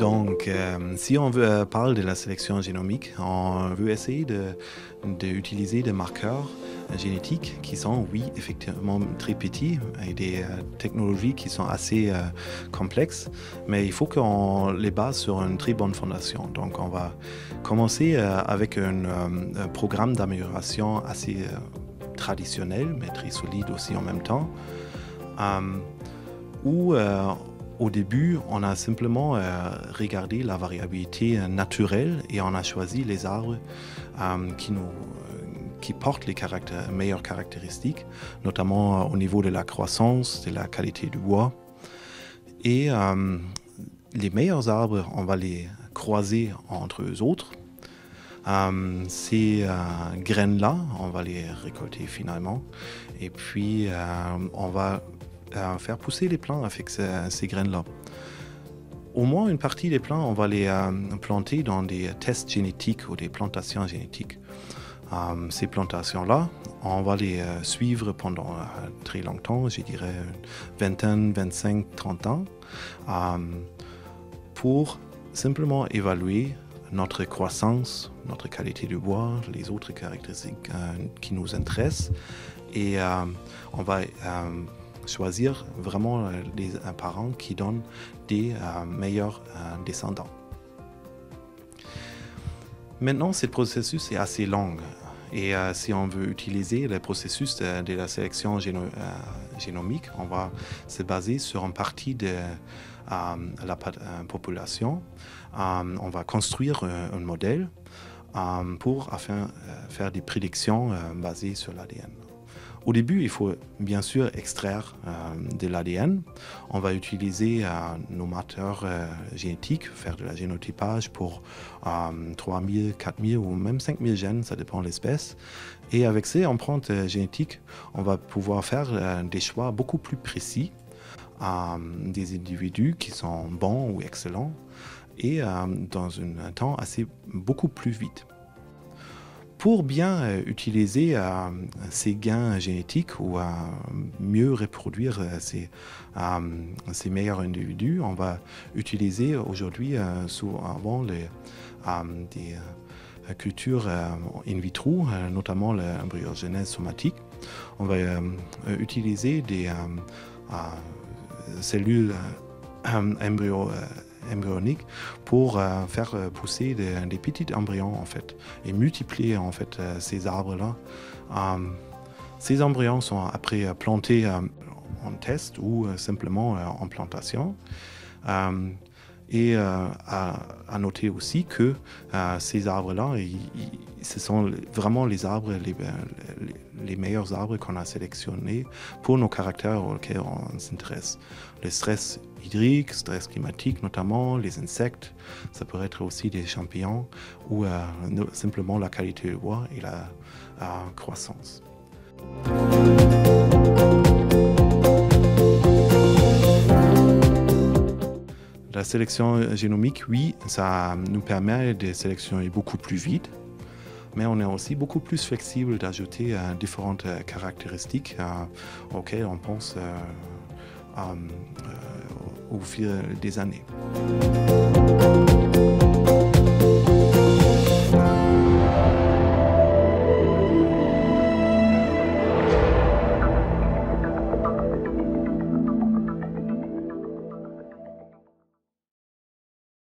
Donc, si on veut parler de la sélection génomique, on veut essayer d'utiliser des marqueurs génétiques qui sont, oui, effectivement très petits et des technologies qui sont assez complexes, mais il faut qu'on les base sur une très bonne fondation. Donc, on va commencer avec un programme d'amélioration assez traditionnel, mais très solide aussi en même temps, où au début, on a simplement regardé la variabilité naturelle et on a choisi les arbres qui portent les meilleures caractéristiques, notamment au niveau de la croissance, de la qualité du bois. Et les meilleurs arbres, on va les croiser entre eux autres. Ces graines-là, on va les récolter finalement. Et puis, on va faire pousser les plants avec ces graines-là. Au moins une partie des plants, on va les planter dans des tests génétiques ou des plantations génétiques. Ces plantations-là, on va les suivre pendant très longtemps, je dirais une vingtaine, 25, 30 ans, pour simplement évaluer notre croissance, notre qualité du bois, les autres caractéristiques qui nous intéressent. Et on va choisir vraiment les parents qui donnent des meilleurs descendants. Maintenant, ce processus est assez long et si on veut utiliser le processus de la sélection génomique, on va se baser sur une partie de la population. On va construire un modèle pour faire des prédictions basées sur l'ADN. Au début, il faut bien sûr extraire de l'ADN. On va utiliser nos marqueurs génétiques, faire de la génotypage pour 3000, 4000 ou même 5000 gènes, ça dépend de l'espèce. Et avec ces empreintes génétiques, on va pouvoir faire des choix beaucoup plus précis des individus qui sont bons ou excellents et dans un temps beaucoup plus vite. Pour bien utiliser ces gains génétiques ou mieux reproduire ces meilleurs individus, on va utiliser aujourd'hui souvent des cultures in vitro, notamment l'embryogenèse somatique. On va utiliser des cellules embryoniques pour faire pousser des petits embryons en fait et multiplier en fait ces arbres-là. Ces embryons sont après plantés en test ou simplement en plantation. Et à noter aussi que ces arbres-là, ce sont vraiment les arbres, les meilleurs arbres qu'on a sélectionnés pour nos caractères auxquels on s'intéresse. Le stress hydrique, stress climatique notamment, les insectes, ça pourrait être aussi des champignons ou simplement la qualité du bois et la croissance. La sélection génomique, oui, ça nous permet de sélectionner beaucoup plus vite, mais on est aussi beaucoup plus flexible d'ajouter différentes caractéristiques auxquelles on pense au fil des années.